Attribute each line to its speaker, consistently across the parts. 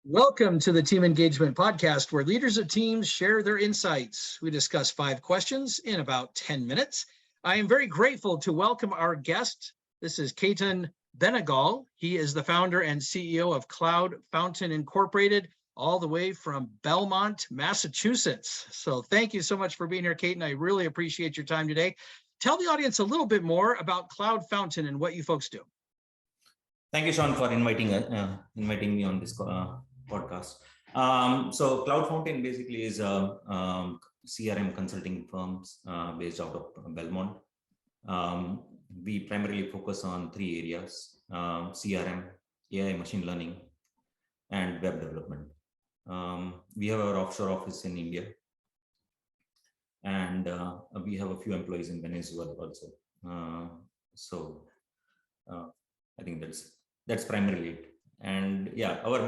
Speaker 1: Welcome to the Team Engagement Podcast, where leaders of teams share their insights. We discuss 5 questions in about 10 minutes. I am very grateful to welcome our guest. This is Ketan Benegal. He is the founder and CEO of CloudFountain Inc, all the way from Belmont, Massachusetts. So thank you so much for being here, Ketan. I really appreciate your time today. Tell the audience a little bit more about CloudFountain and what you folks do.
Speaker 2: Thank you, Sean, for inviting me on this podcast. So CloudFountain basically is a CRM consulting firm based out of Belmont. We primarily focus on 3 areas: CRM, AI, machine learning, and web development. We have our offshore office in India, and we have a few employees in Venezuela also. I think that's primarily it. And yeah, our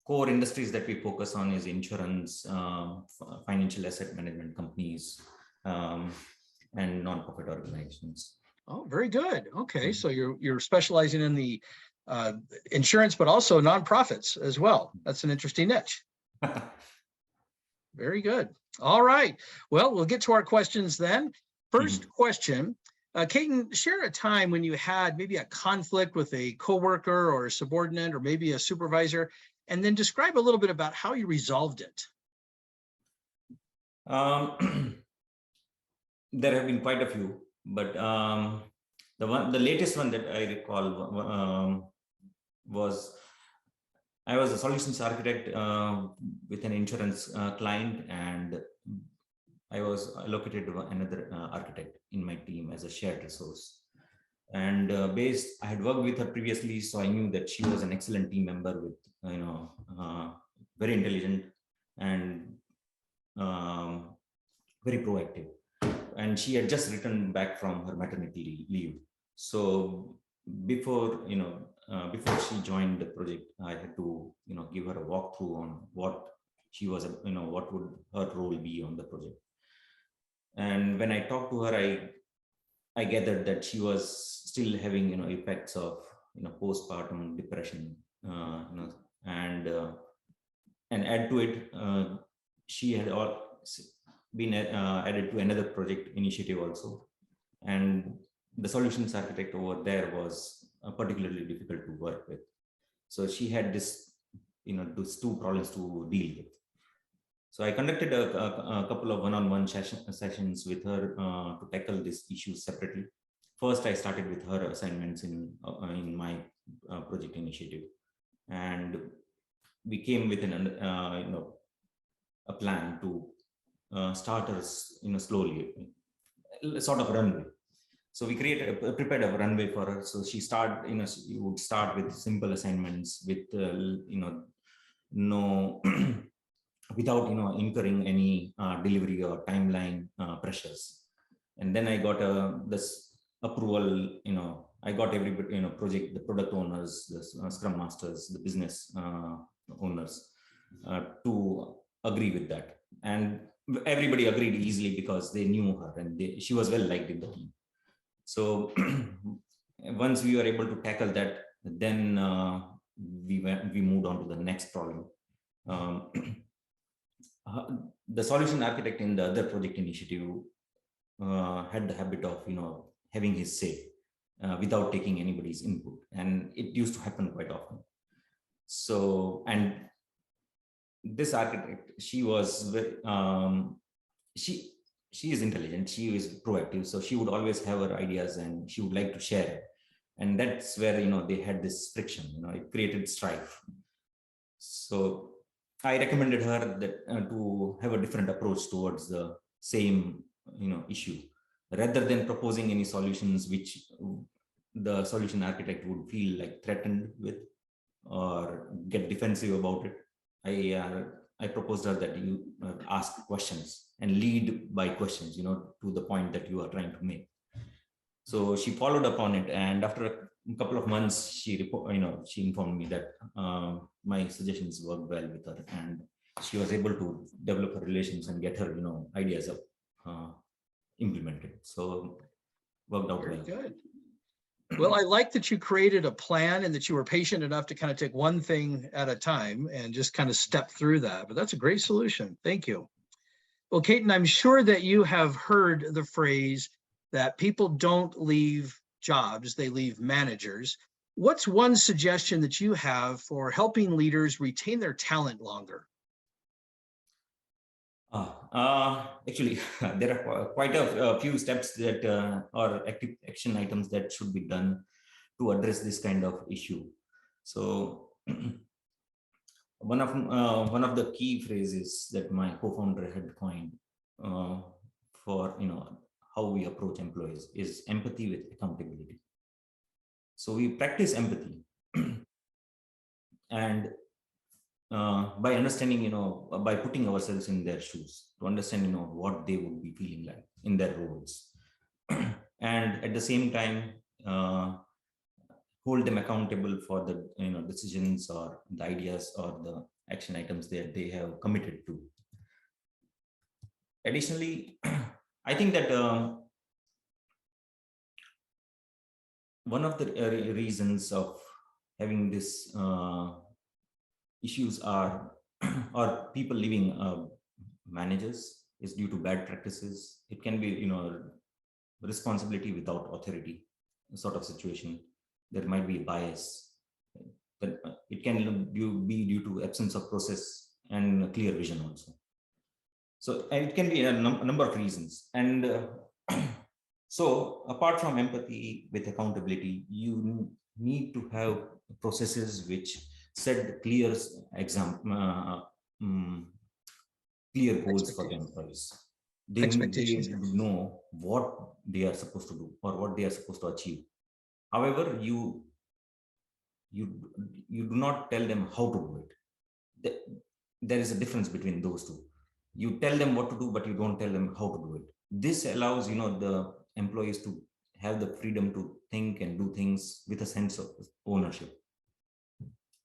Speaker 2: core industries that we focus on is insurance, financial asset management companies, and non-profit organizations.
Speaker 1: Oh, very good. Okay, so you're specializing in the insurance, but also nonprofits as well. That's an interesting niche. Very good. All right. Well, we'll get to our questions then. First question. Ketan, share a time when you had maybe a conflict with a coworker or a subordinate or maybe a supervisor, and then describe a little bit about how you resolved it.
Speaker 2: There have been quite a few, but the latest one that I recall was I was a solutions architect with an insurance client, and I was allocated to another architect in my team as a shared resource. And I had worked with her previously, so I knew that she was an excellent team member with, very intelligent and very proactive. And she had just returned back from her maternity leave. So before she joined the project, I had to, give her a walkthrough on what she was, what would her role be on the project. And when I talked to her, I gathered that she was still having, effects of, postpartum depression, and add to it, she had been added to another project initiative also. And the solutions architect over there was particularly difficult to work with. So she had these 2 problems to deal with. So I conducted a couple of one-on-one sessions with her to tackle these issues separately. First, I started with her assignments in my project initiative, and we came with a plan to start her slowly, sort of runway. So we prepared a runway for her. So she would start with simple assignments with no. without incurring any delivery or timeline pressures. And then I got this approval. I got everybody, the product owners, the scrum masters, the business owners to agree with that. And everybody agreed easily because they knew her and she was well liked in the team. So once we were able to tackle that, then we moved on to the next problem. The solution architect in the other project initiative had the habit of having his say without taking anybody's input, and it used to happen quite often. So, and this architect, she was she is intelligent, she is proactive, so she would always have her ideas and she would like to share it. And that's where they had this friction. It created strife. So I recommended her that to have a different approach towards the same issue, rather than proposing any solutions which the solution architect would feel like threatened with or get defensive about it. I proposed her that you ask questions and lead by questions, to the point that you are trying to make. So she followed up on it, and after a couple of months, she informed me that my suggestions worked well with her, and she was able to develop her relations and get her ideas implemented. So worked out well.
Speaker 1: Good. Well, I like that you created a plan and that you were patient enough to kind of take one thing at a time and just kind of step through that. But that's a great solution. Thank you. Well, Ketan, I'm sure that you have heard the phrase that people don't leave jobs, they leave managers. What's one suggestion that you have for helping leaders retain their talent longer?
Speaker 2: Actually, there are quite a few steps that or active action items that should be done to address this kind of issue. So one of the key phrases that my co-founder had coined for how we approach employees is empathy with accountability. So we practice empathy, and by understanding, by putting ourselves in their shoes to understand, what they would be feeling like in their roles, and at the same time, hold them accountable for the decisions or the ideas or the action items that they have committed to. Additionally, I think that one of the reasons of having this issues are or people leaving managers is due to bad practices. It can be responsibility without authority sort of situation. There might be bias, but it can be due to absence of process and clear vision also. So, and it can be a number of reasons. And so apart from empathy with accountability, you need to have processes which set clear clear goals for the employees. They know what they are supposed to do or what they are supposed to achieve. However, you do not tell them how to do it. There is a difference between those two. You tell them what to do, but you don't tell them how to do it. This allows the employees to have the freedom to think and do things with a sense of ownership.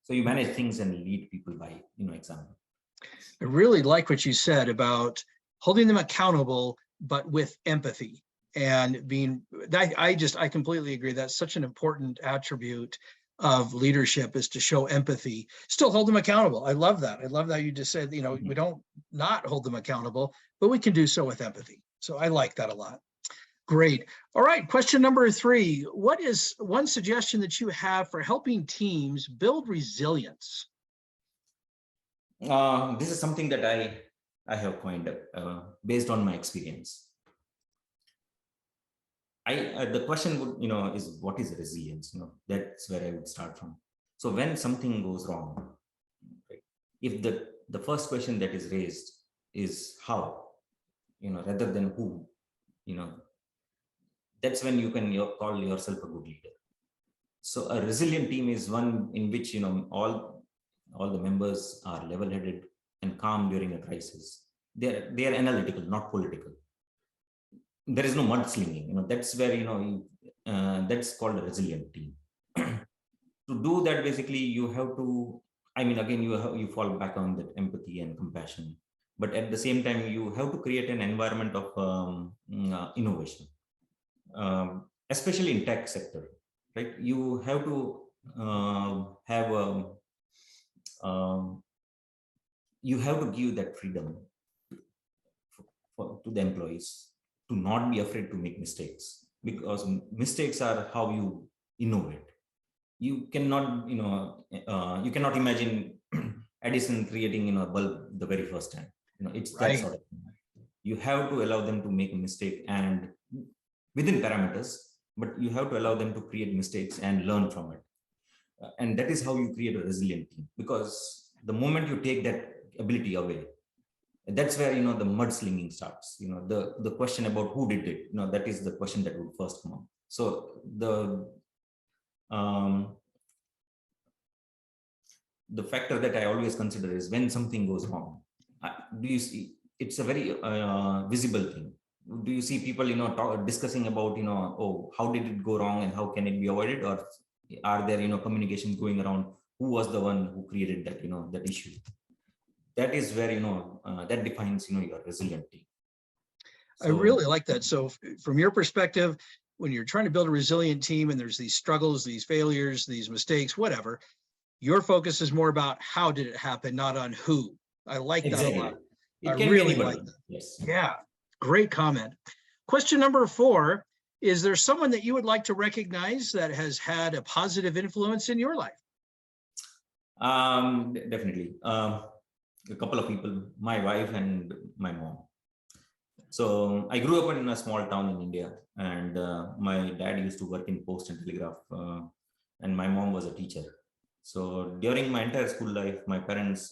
Speaker 2: So you manage things and lead people by example.
Speaker 1: I really like what you said about holding them accountable, but with empathy and being. I completely agree. That's such an important attribute of leadership, is to show empathy, still hold them accountable. I love that. I love that you just said, we don't not hold them accountable, but we can do so with empathy. So I like that a lot. Great. All right. Question number 3. What is one suggestion that you have for helping teams build resilience?
Speaker 2: This is something that I have coined based on my experience. The question would is what is resilience? That's where I would start from. So when something goes wrong, right, if the first question that is raised is how, rather than who, that's when you can call yourself a good leader. So a resilient team is one in which all the members are level-headed and calm during a crisis. They are analytical, not political. There is no mudslinging. That's where that's called a resilient team. To do that, basically, you have to. I mean, again, you fall back on that empathy and compassion, but at the same time, you have to create an environment of innovation, especially in tech sector, right? You have to have you have to give that freedom to the employees to not be afraid to make mistakes, because mistakes are how you innovate. You cannot you cannot imagine Edison creating a bulb the very first time. It's that sort of thing. You have to allow them to make a mistake and within parameters, but you have to allow them to create mistakes and learn from it. And that is how you create a resilient team, because the moment you take that ability away, that's where the mudslinging starts. The question about who did it, that is the question that would first come up. So the factor that I always consider is when something goes wrong. Do you see? It's a very visible thing. Do you see people discussing about oh, how did it go wrong and how can it be avoided, or are there communications going around who was the one who created that that issue? That is where that defines your resilient team.
Speaker 1: So, I really like that. So from your perspective, when you're trying to build a resilient team and there's these struggles, these failures, these mistakes, whatever, your focus is more about how did it happen, not on who. I like that a
Speaker 2: Exactly.
Speaker 1: lot.
Speaker 2: It
Speaker 1: I
Speaker 2: can be
Speaker 1: really
Speaker 2: anybody.
Speaker 1: like that.
Speaker 2: Yes.
Speaker 1: Yeah, great comment. Question number 4, is there someone that you would like to recognize that has had a positive influence in your life?
Speaker 2: Definitely. A couple of people, my wife and my mom. So I grew up in a small town in India, and my dad used to work in post and telegraph, and my mom was a teacher. So during my entire school life, my parents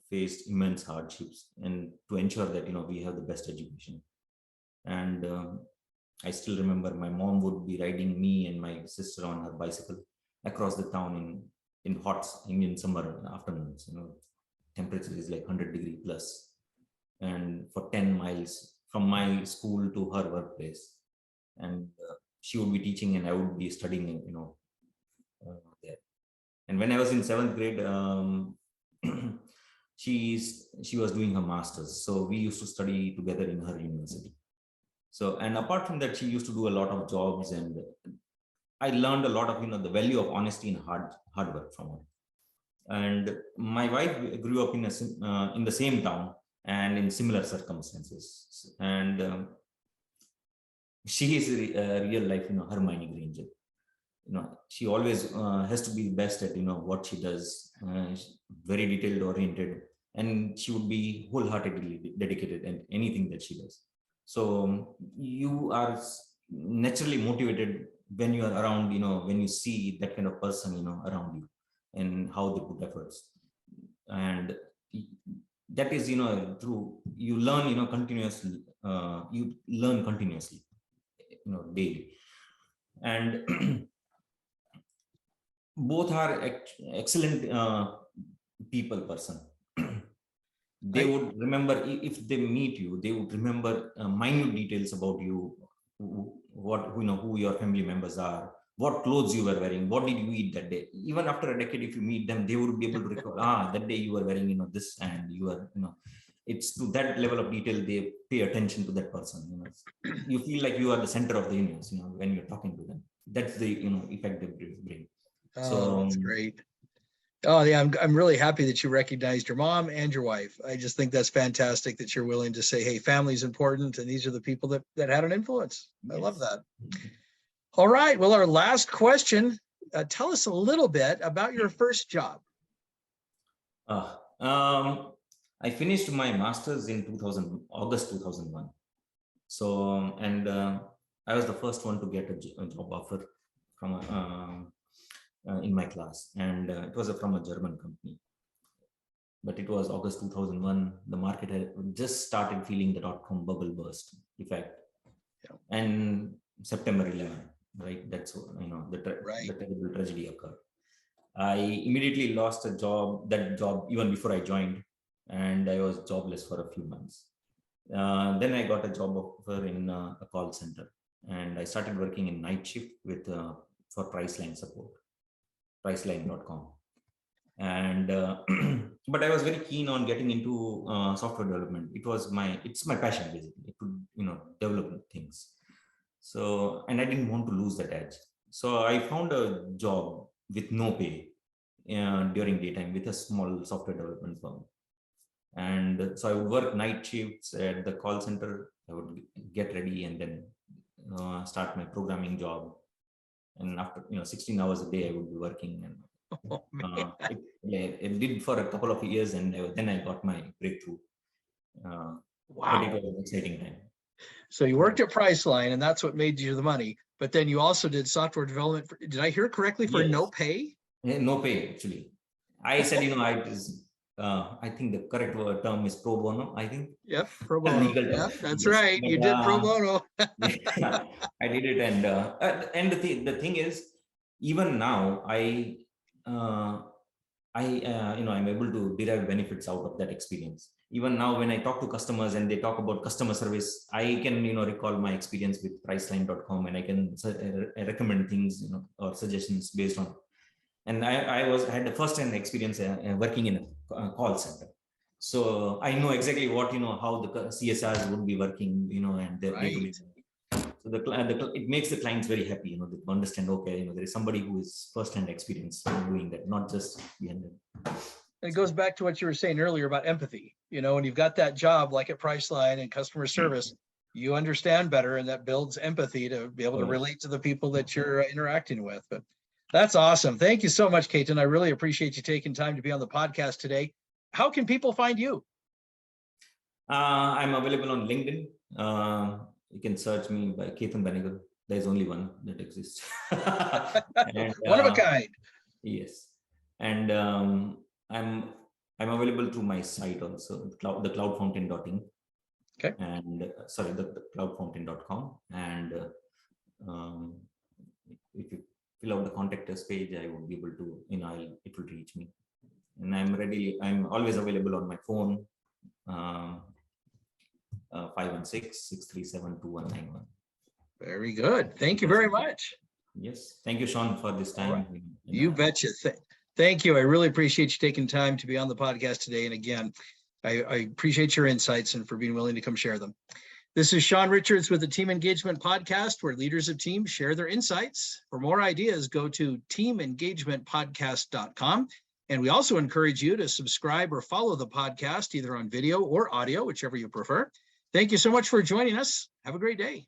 Speaker 2: faced immense hardships, and to ensure that we have the best education. And I still remember my mom would be riding me and my sister on her bicycle across the town in hot Indian summer afternoons. Temperature is like 100-degree plus, and for 10 miles from my school to her workplace. And she would be teaching and I would be studying, there. And when I was in 7th grade, she was doing her master's. So we used to study together in her university. So, and apart from that, she used to do a lot of jobs, and I learned a lot of, the value of honesty and hard work from her. And my wife grew up in the same town and in similar circumstances. And she is a real life, Hermione Granger. She always has to be best at, what she does. Very detailed oriented, and she would be wholeheartedly dedicated in anything that she does. So you are naturally motivated when you are around, when you see that kind of person, around you and how they put efforts. And that is, through you learn, continuously, daily. And both are excellent person. They would remember, if they meet you, they would remember minute details about you, who your family members are, what clothes you were wearing, what did you eat that day. Even after a decade, if you meet them, they would be able to recall, that day you were wearing, this, and you are, it's to that level of detail they pay attention to that person. You feel like you are the center of the universe, when you're talking to them. That's the effect they bring.
Speaker 1: Oh, that's great. Oh yeah, I'm really happy that you recognized your mom and your wife. I just think that's fantastic that you're willing to say, hey, family's important, and these are the people that had an influence. Yes. I love that. All right, well, our last question, tell us a little bit about your first job.
Speaker 2: I finished my master's in August 2001. So, and I was the first one to get a job offer from in my class, and it was from a German company. But it was August 2001. The market had just started feeling the dot-com bubble burst effect, and September 11, right? That's the terrible tragedy occurred. I immediately lost that job even before I joined, and I was jobless for a few months. Then I got a job offer in a call center, and I started working in night shift for Priceline support, Priceline.com. And but I was very keen on getting into software development. It's my passion, basically, to develop things. So, and I didn't want to lose that edge. So I found a job with no pay during daytime with a small software development firm. And so I would work night shifts at the call center. I would get ready and then start my programming job. And after 16 hours a day, I would be working. And it did for a couple of years, and then I got my breakthrough. Wow! But it was an exciting time.
Speaker 1: So you worked at Priceline, and that's what made you the money. But then you also did software development. Did I hear correctly? For no pay?
Speaker 2: Yeah, no pay, actually. I said, I think the correct term is pro bono, I think.
Speaker 1: Yep, pro bono. Yeah, that's right. But, you did pro bono.
Speaker 2: Yeah, I did it. And the thing is, even now, I'm able to derive benefits out of that experience. Even now, when I talk to customers and they talk about customer service, I can, recall my experience with Priceline.com, and I can recommend things, or suggestions based on. And I had the first-hand experience working in a call center. So I know exactly what, how the CSRs would be working, and their day-to-day. So it makes the clients very happy, you know, they understand, okay, you know, there is somebody who is first-hand experience in doing that, not just behind them.
Speaker 1: And it goes back to what you were saying earlier about empathy. You know, when you've got that job like at Priceline and customer service, you understand better, and that builds empathy to be able to relate to the people that you're interacting with. But that's awesome. Thank you so much, Ketan. I really appreciate you taking time to be on the podcast today. How can people find you?
Speaker 2: I'm available on LinkedIn. You can search me by Ketan Benegal. There's only one that exists. And,
Speaker 1: one of a kind.
Speaker 2: Yes. And I'm available through my site also, the CloudFountain.inc.
Speaker 1: Okay.
Speaker 2: And sorry, the CloudFountain.com. And if you fill out the contact us page, I would be able to, you know, it will reach me. And I'm always available on my phone. 516-637-2191.
Speaker 1: Very good. Thank you very much.
Speaker 2: Yes. Thank you, Sean, for this time.
Speaker 1: Right. You betcha. Thank you. I really appreciate you taking time to be on the podcast today. And again, I appreciate your insights and for being willing to come share them. This is Sean Richards with the Team Engagement Podcast, where leaders of teams share their insights. For more ideas, go to teamengagementpodcast.com. And we also encourage you to subscribe or follow the podcast, either on video or audio, whichever you prefer. Thank you so much for joining us. Have a great day.